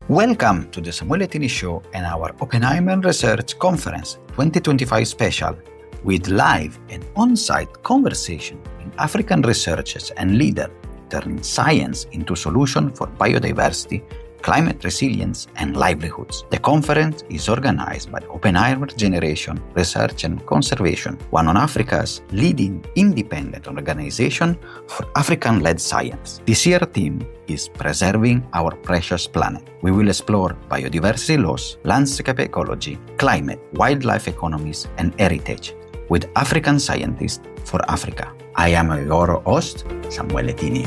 Welcome to the Samuele Tini Show and our Oppenheimer Research Conference 2025 special with live and on-site conversation with African researchers and leaders turning science into solutions for biodiversity, climate resilience, and livelihoods. The conference is organized by Oppenheimer Generation Research and Conservation, one of Africa's leading independent organization for African-led science. This year's theme is Preserving Our Precious Planet. We will explore biodiversity loss, landscape ecology, climate, wildlife economies, and heritage with African scientists for Africa. I am your host, Samuele Tini.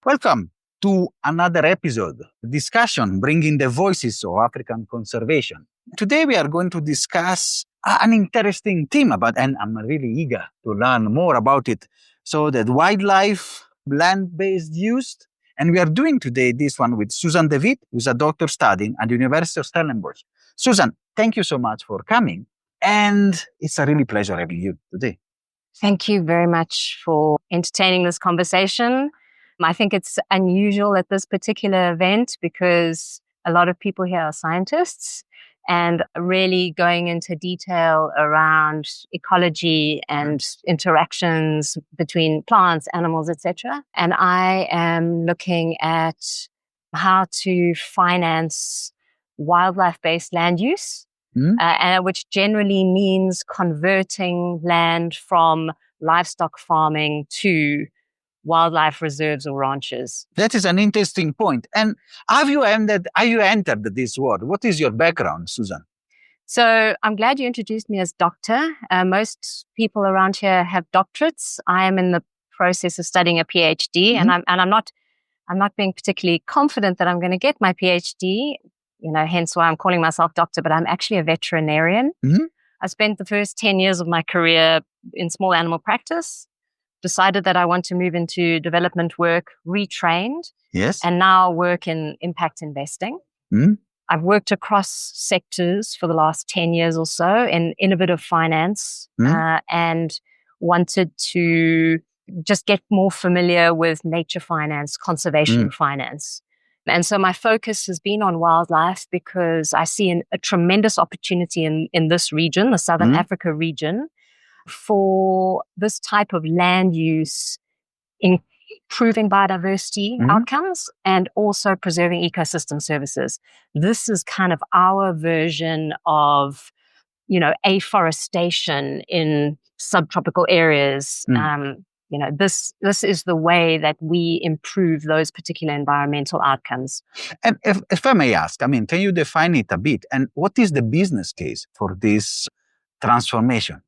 Welcome to another episode, discussion bringing the voices of African conservation. Today we are going to discuss an interesting theme and I'm really eager to learn more about it. So that wildlife, land-based use, and we are doing today this one with Susan de Witt, who's a doctor studying at the University of Stellenbosch. Susan, thank you so much for coming. And it's a really pleasure having you today. Thank you very much for entertaining this conversation. I think it's unusual at this particular event because a lot of people here are scientists and really going into detail around ecology and interactions between plants, animals, etc. And I am looking at how to finance wildlife-based land use, which generally means converting land from livestock farming to wildlife reserves or ranches. That is an interesting point. And have you entered this world? What is your background, Susan? So I'm glad you introduced me as doctor. Most people around here have doctorates. I am in the process of studying a PhD, and I'm not being particularly confident that I'm going to get my PhD. Hence why I'm calling myself doctor. But I'm actually a veterinarian. I spent the first 10 years of my career in small animal practice. Decided that I want to move into development work, retrained, and now work in impact investing. I've worked across sectors for the last 10 years or so in innovative finance and wanted to just get more familiar with nature finance, conservation finance. And so my focus has been on wildlife because I see a tremendous opportunity in this region, the Southern Africa region, for this type of land use, improving biodiversity outcomes and also preserving ecosystem services. This is kind of our version of, afforestation in subtropical areas. This is the way that we improve those particular environmental outcomes. And if I may ask, can you define it a bit? And what is the business case for this transformation?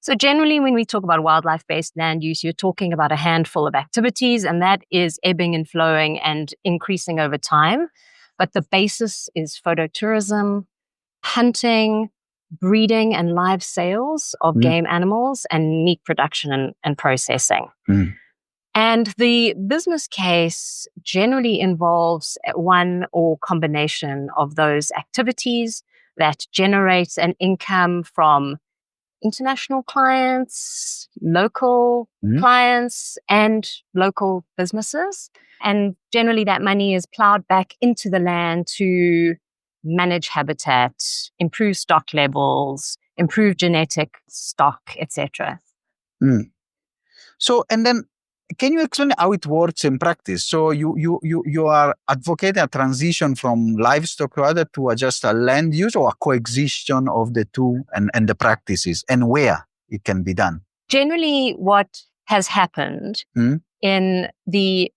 So generally, when we talk about wildlife-based land use, you're talking about a handful of activities, and that is ebbing and flowing and increasing over time. But the basis is phototourism, hunting, breeding, and live sales of game animals, and meat production and processing. And the business case generally involves one or combination of those activities that generates an income from international clients, local clients, and local businesses. And generally that money is plowed back into the land to manage habitat, improve stock levels, improve genetic stock, etc. So, and then can you explain how it works in practice? So you are advocating a transition from livestock rather to just a land use or a coexistence of the two and the practices and where it can be done? Generally, what has happened in the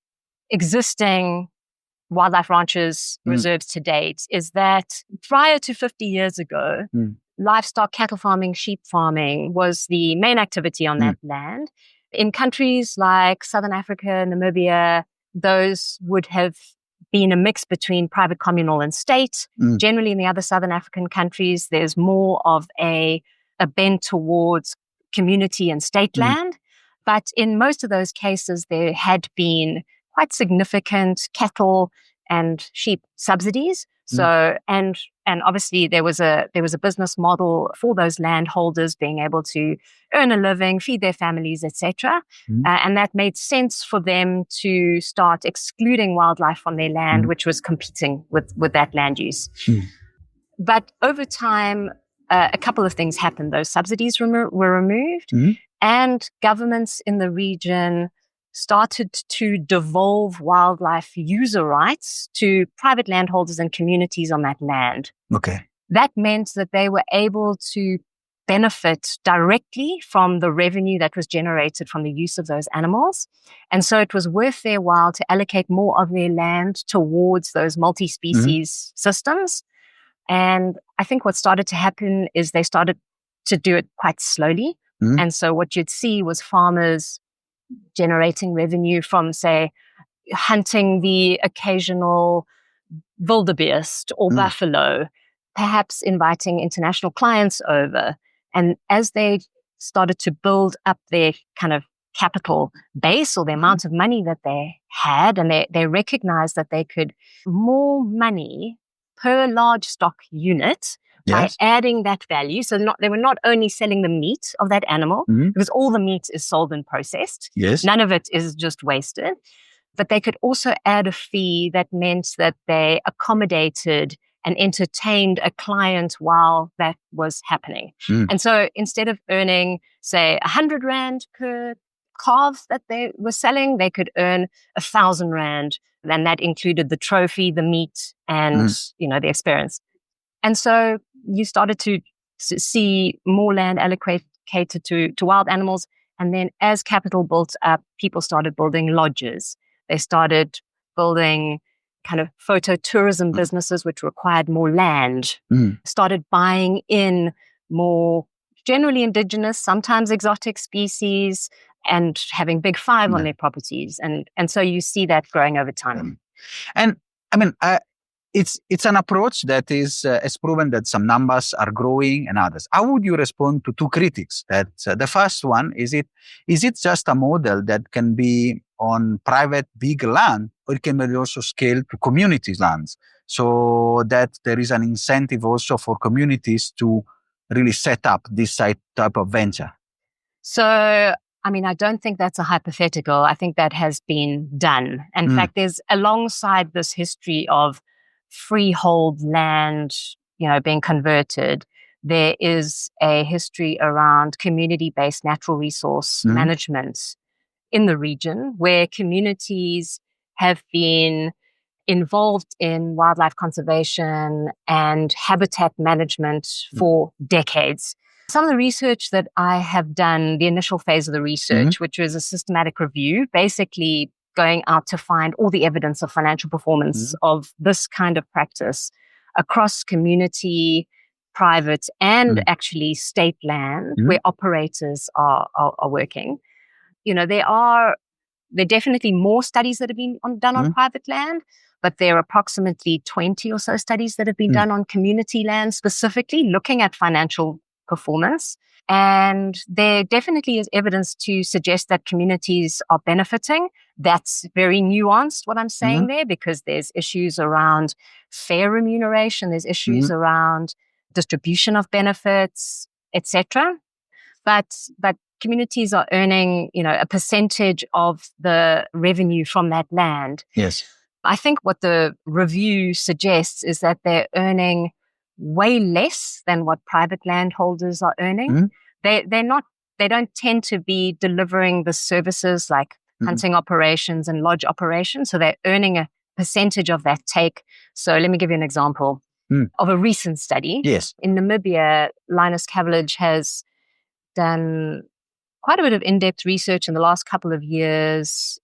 existing wildlife ranches reserves to date is that prior to 50 years ago, livestock, cattle farming, sheep farming was the main activity on that land. In countries like Southern Africa, Namibia, those would have been a mix between private, communal, and state. Generally, in the other Southern African countries, there's more of a bent towards community and state land. But in most of those cases, there had been quite significant cattle and sheep subsidies. So, and And obviously there was a business model for those landholders being able to earn a living, feed their families, etc. And that made sense for them to start excluding wildlife from their land, which was competing with that land use. But over time, a couple of things happened. Those subsidies were removed, and governments in the region started to devolve wildlife user rights to private landholders and communities on that land. Okay. That meant that they were able to benefit directly from the revenue that was generated from the use of those animals. And so it was worth their while to allocate more of their land towards those multi-species systems. And I think what started to happen is they started to do it quite slowly. And so what you'd see was farmers generating revenue from, say, hunting the occasional wildebeest or buffalo, perhaps inviting international clients over. And as they started to build up their kind of capital base or the amount of money that they had, and they recognized that they could more money per large stock unit by adding that value. So they were not only selling the meat of that animal, because all the meat is sold and processed. None of it is just wasted. But they could also add a fee that meant that they accommodated and entertained a client while that was happening. And so instead of earning, say, 100 Rand per calf that they were selling, they could earn 1,000 Rand. And that included the trophy, the meat, and, the experience. And so you started to see more land allocated to wild animals. And then as capital built up, people started building lodges. They started building kind of photo-tourism businesses, which required more land, started buying in more generally indigenous, sometimes exotic species, and having big five on their properties. And so you see that growing over time. And I mean, it's an approach that has proven that some numbers are growing and others. How would you respond to two critics? That the first one, is it just a model that can be on private big land, or it can be also scaled to community lands, so that there is an incentive also for communities to really set up this type of venture? So, I mean, I don't think that's a hypothetical. I think that has been done. In fact, there's alongside this history of freehold land, being converted, there is a history around community-based natural resource management in the region, where communities have been involved in wildlife conservation and habitat management for decades. Some of the research that I have done, the initial phase of the research, which was a systematic review, basically going out to find all the evidence of financial performance of this kind of practice across community, private, and actually state land where operators are working. There are definitely more studies that have been done on private land, but there are approximately 20 or so studies that have been done on community land, specifically looking at financial performance. And there definitely is evidence to suggest that communities are benefiting. That's very nuanced, what I'm saying there, because there's issues around fair remuneration, there's issues around distribution of benefits, etc. But communities are earning, a percentage of the revenue from that land. Yes. I think what the review suggests is that they're earning way less than what private landholders are earning. They don't tend to be delivering the services like hunting operations and lodge operations. So they're earning a percentage of that take. So let me give you an example of a recent study. Yes. In Namibia, Linus Cavillage has done quite a bit of in-depth research in the last couple of years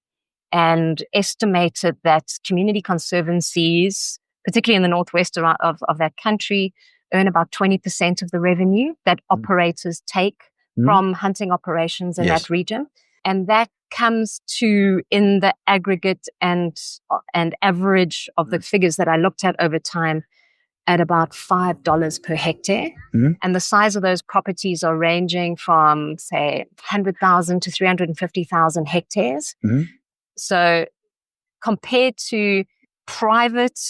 and estimated that community conservancies, particularly in the northwest of that country, earn about 20% of the revenue that operators take from hunting operations in that region. And that comes to, in the aggregate and average of the figures that I looked at over time, at about $5 per hectare. And the size of those properties are ranging from, say, 100,000 to 350,000 hectares. So compared to private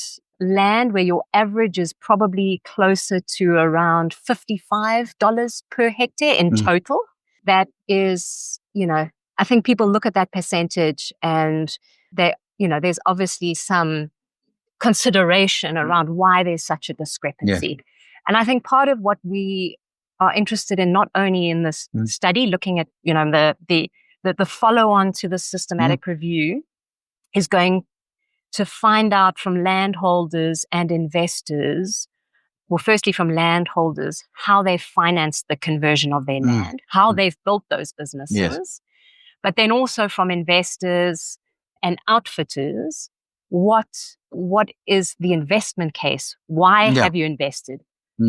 land where your average is probably closer to around $55 per hectare in total. That is, I think people look at that percentage and there's obviously some consideration around why there's such a discrepancy. Yeah. And I think part of what we are interested in, not only in this study, looking at, the follow-on to the systematic review, is going to find out from landholders and investors, well, firstly from landholders, how they financed the conversion of their land, how they've built those businesses, but then also from investors and outfitters, what is the investment case? Why have you invested?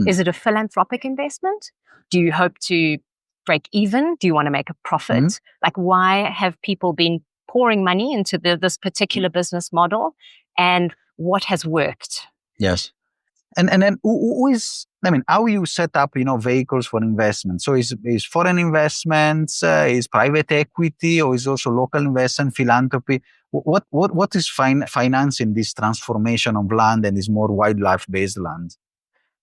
Is it a philanthropic investment? Do you hope to break even? Do you want to make a profit? Like, why have people been pouring money into this particular business model, and what has worked? Yes. And then who is, how you set up, vehicles for investment? So is foreign investments, is private equity, or is also local investment, philanthropy? What is financing this transformation of land and this more wildlife-based land?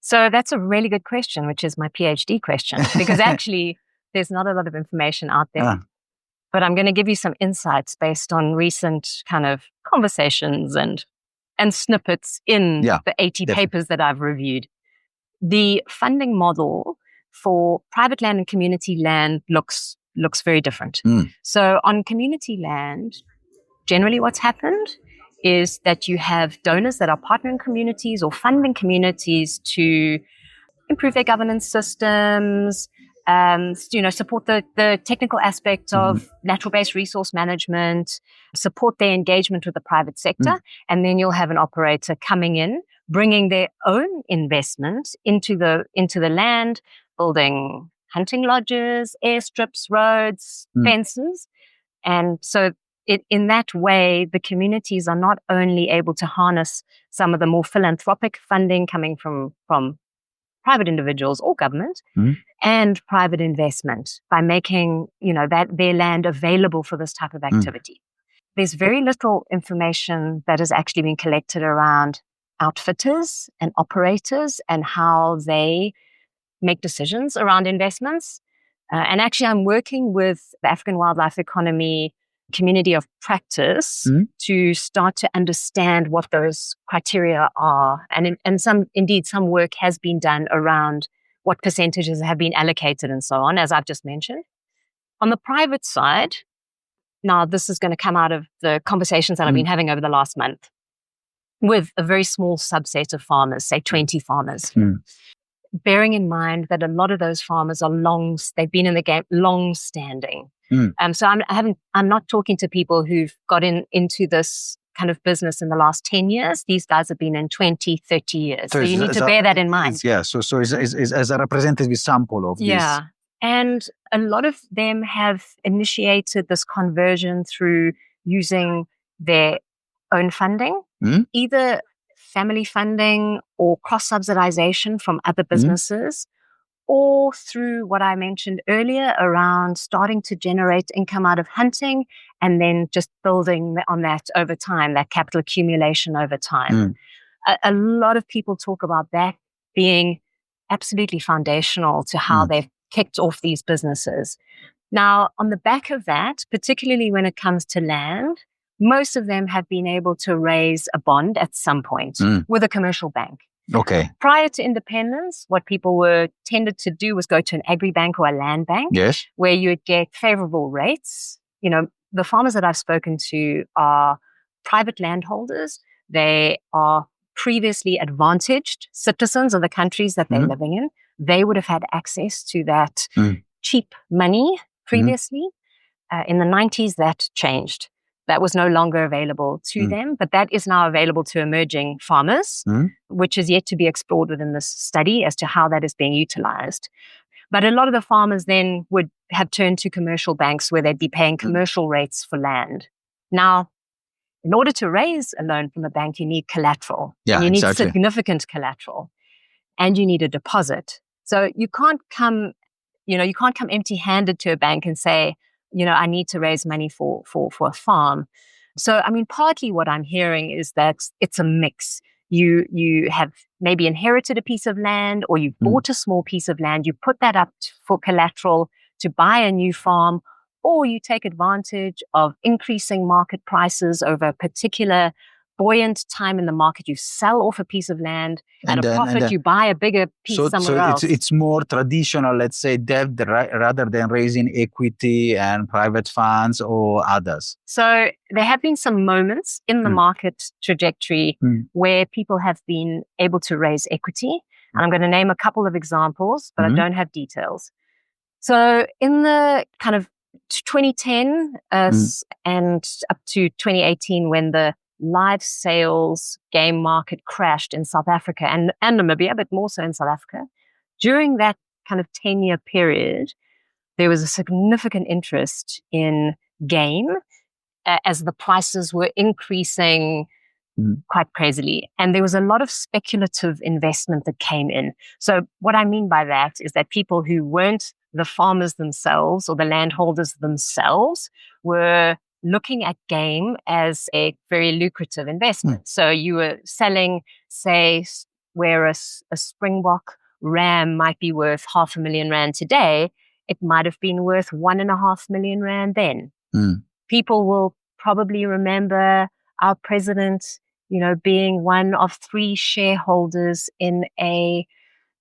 So that's a really good question, which is my PhD question, because actually there's not a lot of information out there. But I'm going to give you some insights based on recent kind of conversations and snippets in the 80 papers that I've reviewed. The funding model for private land and community land looks very different. So on community land, generally what's happened is that you have donors that are partnering communities or funding communities to improve their governance systems, support the technical aspects of natural-based resource management, support their engagement with the private sector, and then you'll have an operator coming in, bringing their own investment into the land, building hunting lodges, airstrips, roads, fences. And so in that way, the communities are not only able to harness some of the more philanthropic funding coming from private individuals or government and private investment by making, that their land available for this type of activity. There's very little information that has actually been collected around outfitters and operators and how they make decisions around investments. And actually, I'm working with the African wildlife economy community of practice to start to understand what those criteria are. And some work has been done around what percentages have been allocated and so on, as I've just mentioned. On the private side, now this is going to come out of the conversations that I've been having over the last month with a very small subset of farmers, say 20 farmers. Bearing in mind that a lot of those farmers they've been in the game long-standing. So I'm not talking to people who've got into this kind of business in the last 10 years. These guys have been in 20, 30 years. So you need to bear that in mind. So is as a representative sample of this. Yeah. And a lot of them have initiated this conversion through using their own funding, either family funding or cross-subsidization from other businesses, or through what I mentioned earlier around starting to generate income out of hunting and then just building on that over time, that capital accumulation over time. A lot of people talk about that being absolutely foundational to how they've kicked off these businesses. Now, on the back of that, particularly when it comes to land, most of them have been able to raise a bond at some point with a commercial bank. Okay. Prior to independence, what people were tended to do was go to an agri-bank or a land bank, where you would get favorable rates. The farmers that I've spoken to are private landholders. They are previously advantaged citizens of the countries that they're living in. They would have had access to that cheap money previously. In the 90s, that changed. That was no longer available to them, but that is now available to emerging farmers, which is yet to be explored within this study as to how that is being utilized. But a lot of the farmers then would have turned to commercial banks where they'd be paying commercial rates for land. Now, in order to raise a loan from a bank, you need collateral. You need significant collateral, and you need a deposit. So you can't come empty-handed to a bank and say, I need to raise money for a farm. So, partly what I'm hearing is that it's a mix. You have maybe inherited a piece of land, or you bought a small piece of land. You put that up for collateral to buy a new farm, or you take advantage of increasing market prices over a particular buoyant time in the market. You sell off a piece of land at a profit. You buy a bigger piece somewhere else. It's more traditional, let's say, debt rather than raising equity and private funds or others. So there have been some moments in the market trajectory where people have been able to raise equity. And I'm going to name a couple of examples, but I don't have details. So in the kind of 2010 and up to 2018, when the live sales game market crashed in South Africa and Namibia, but more so in South Africa, during that kind of 10-year period, there was a significant interest in game as the prices were increasing quite crazily. And there was a lot of speculative investment that came in. So what I mean by that is that people who weren't the farmers themselves or the landholders themselves were looking at game as a very lucrative investment. So you were selling, say, where a Springbok ram might be worth R500,000 today, it might have been worth R1.5 million then. People will probably remember our president, being one of 3 shareholders in a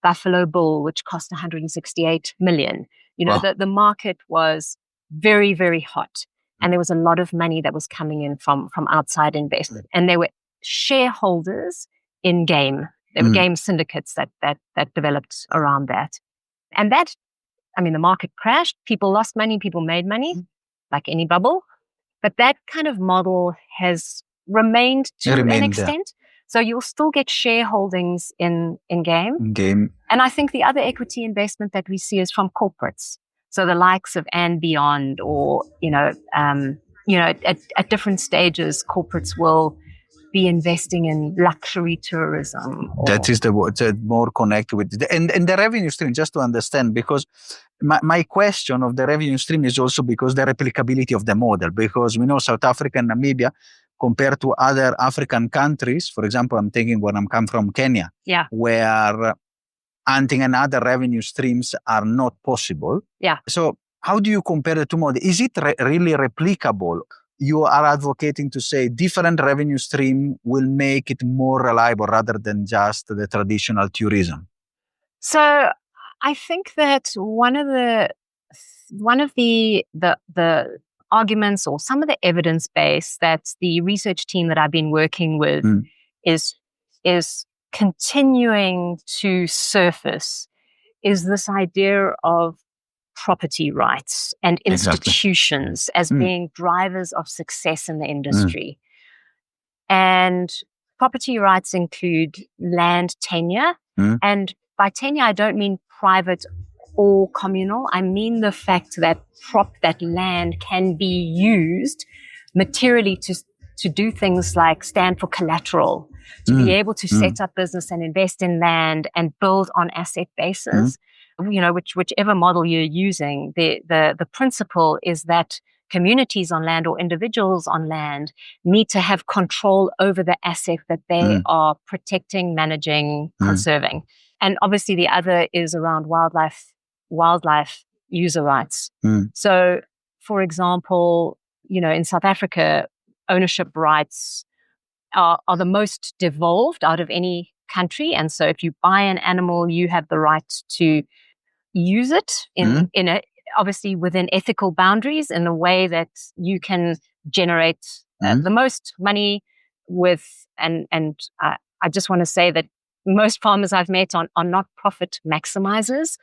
Buffalo Bull, which cost 168 million. The market was very, very hot. And there was a lot of money that was coming in from outside investment. And there were shareholders in game. There were game syndicates that developed around that. And that, the market crashed. People lost money. People made money, like any bubble. But that kind of model has remained to an extent. So you'll still get shareholdings in game. And I think the other equity investment that we see is from corporates. So the likes of and beyond, or, at different stages, corporates will be investing in luxury tourism. That is the more connected with and the revenue stream, just to understand, because my question of the revenue stream is also because the replicability of the model, because we know South Africa and Namibia, compared to other African countries, for example, I'm thinking when I'm come from Kenya, where hunting and other revenue streams are not possible. So how do you compare the two models? Is it really replicable? You are advocating to say different revenue stream will make it more reliable rather than just the traditional tourism. So I think that one of the arguments or some of the evidence base that the research team that I've been working with is continuing to surface is this idea of property rights and institutions as being drivers of success in the industry. And property rights include land tenure. And by tenure, I don't mean private or communal. I mean the fact that that land can be used materially to do things like stand for collateral, to be able to set up business and invest in land and build on asset bases. Whichever model you're using, the principle is that communities on land or individuals on land need to have control over the asset that they are protecting, managing, conserving. And obviously the other is around wildlife user rights. So, for example, in South Africa, ownership rights are the most devolved out of any country. And so if you buy an animal, you have the right to use it obviously within ethical boundaries in a way that you can generate the most money with. And I just want to say that most farmers I've met are not profit maximizers.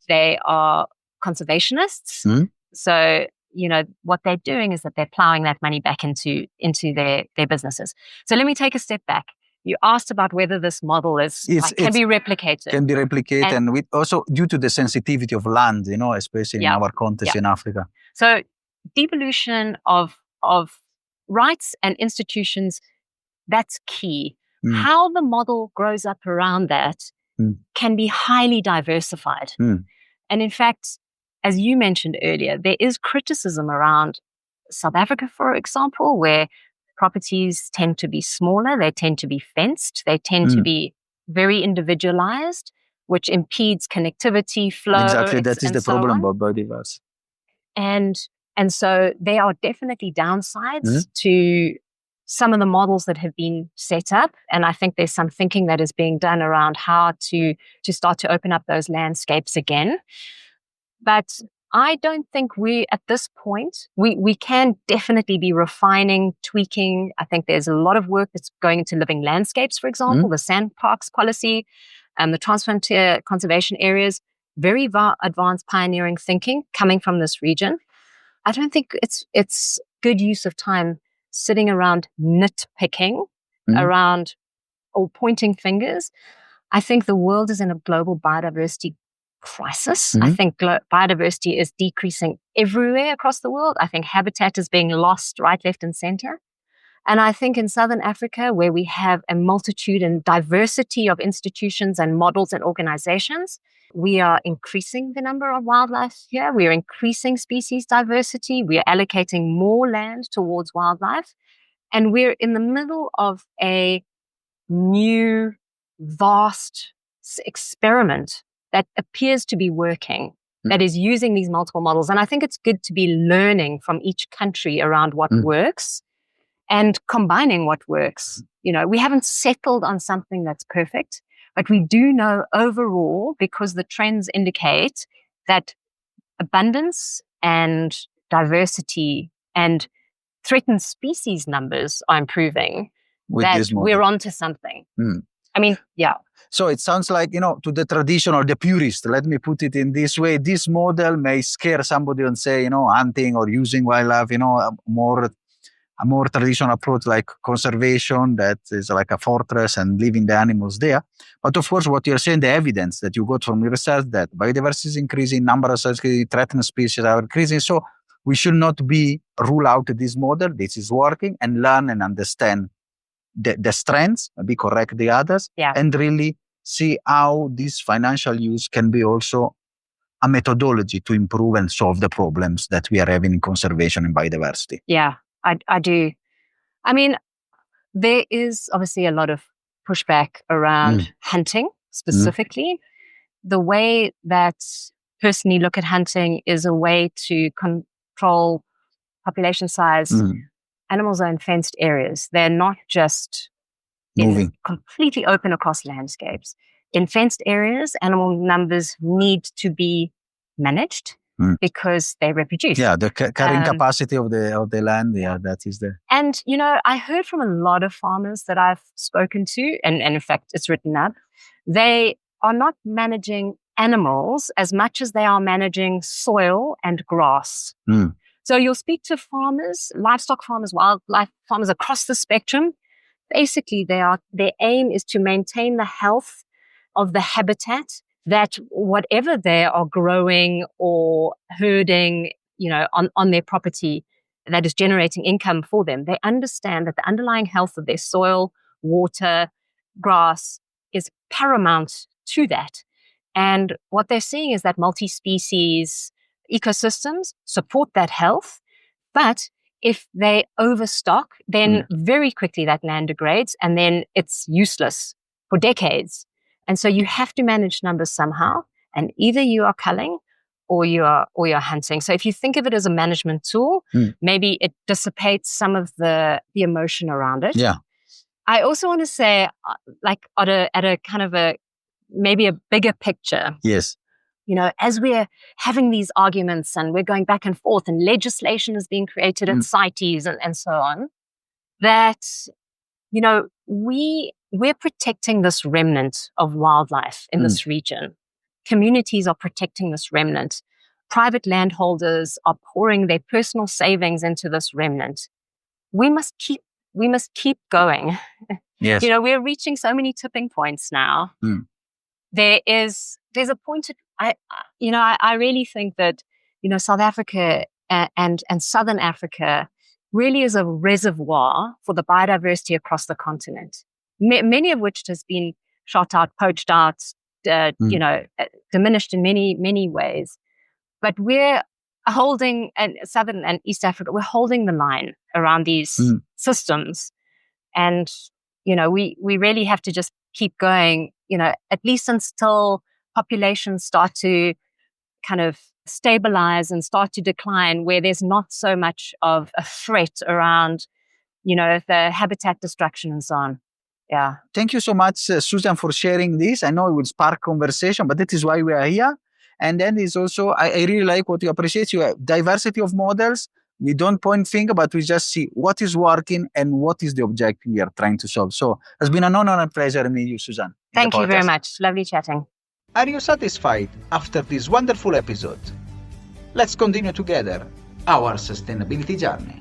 They are conservationists. So, what they're doing is that they're plowing that money back into their businesses. So let me take a step back. You asked about whether this model can be replicated. Can be replicated, and with also due to the sensitivity of land, especially in our context in Africa. So devolution of rights and institutions, that's key. How the model grows up around that can be highly diversified. And in fact, as you mentioned earlier, there is criticism around South Africa, for example, where properties tend to be smaller. They tend to be fenced. They tend to be very individualized, which impedes connectivity, flow. Exactly, that is the problem about biodiversity. And so there are definitely downsides to some of the models that have been set up. And I think there's some thinking that is being done around how to start to open up those landscapes again. But I don't think at this point, we can definitely be refining, tweaking. I think there's a lot of work that's going into living landscapes, for example, the sandparks policy, the transfrontier conservation areas, very advanced pioneering thinking coming from this region. I don't think it's good use of time sitting around nitpicking around or pointing fingers. I think the world is in a global biodiversity crisis. I think biodiversity is decreasing everywhere across the world. I think habitat is being lost right, left, and center. And I think in Southern Africa, where we have a multitude and diversity of institutions and models and organizations, we are increasing the number of wildlife here. We are increasing species diversity. We are allocating more land towards wildlife. And we're in the middle of a new, vast experiment that appears to be working, that is using these multiple models. And I think it's good to be learning from each country around what works and combining what works. We haven't settled on something that's perfect, but we do know overall, because the trends indicate that abundance and diversity and threatened species numbers are improving, that we're onto something. I mean, yeah. So it sounds like, to the traditional, the purist, let me put it in this way, this model may scare somebody and say, hunting or using wildlife, a more traditional approach like conservation that is like a fortress and leaving the animals there. But of course, what you're saying, the evidence that you got from your research that biodiversity is increasing, number of threatened species are increasing. So we should not rule out this model. This is working, and learn and understand the strengths, maybe correct the others, and really see how this financial use can be also a methodology to improve and solve the problems that we are having in conservation and biodiversity. Yeah, I do. I mean, there is obviously a lot of pushback around hunting specifically. The way that personally look at hunting is a way to control population size. Animals are in fenced areas. They're not just completely open across landscapes. In fenced areas, animal numbers need to be managed because they reproduce. Yeah, the carrying capacity of the land, that is there. And, I heard from a lot of farmers that I've spoken to, and in fact, it's written up, they are not managing animals as much as they are managing soil and grass. So you'll speak to farmers, livestock farmers, wildlife farmers across the spectrum. Basically, their aim is to maintain the health of the habitat, that whatever they are growing or herding, on their property that is generating income for them, they understand that the underlying health of their soil, water, grass is paramount to that. And what they're seeing is that multi-species ecosystems support that health. But if they overstock, then very quickly that land degrades, and then it's useless for decades. And so you have to manage numbers somehow, and either you are culling or you're hunting. So if you think of it as a management tool, maybe it dissipates some of the emotion around it. Yeah. I also want to say, like at a kind of maybe a bigger picture. Yes. As we're having these arguments and we're going back and forth and legislation is being created at CITES and so on, that, we're protecting this remnant of wildlife in this region. Communities are protecting this remnant. Private landholders are pouring their personal savings into this remnant. We must keep going. Yes. We're reaching so many tipping points now. There's a point I really think that, South Africa and Southern Africa really is a reservoir for the biodiversity across the continent, many of which has been shot out, poached out, diminished in many, many ways. But we're holding, and Southern and East Africa, we're holding the line. around these systems. And, we really have to just keep going, at least until populations start to kind of stabilize and start to decline, where there's not so much of a threat around, the habitat destruction and so on. Yeah. Thank you so much, Susan, for sharing this. I know it will spark conversation, but that is why we are here. And then is also, I really like what you appreciate. You have diversity of models. We don't point finger, but we just see what is working and what is the objective we are trying to solve. So it's been an honor and pleasure meeting you, Susan. Thank you very much. Lovely chatting. Are you satisfied after this wonderful episode? Let's continue together our sustainability journey.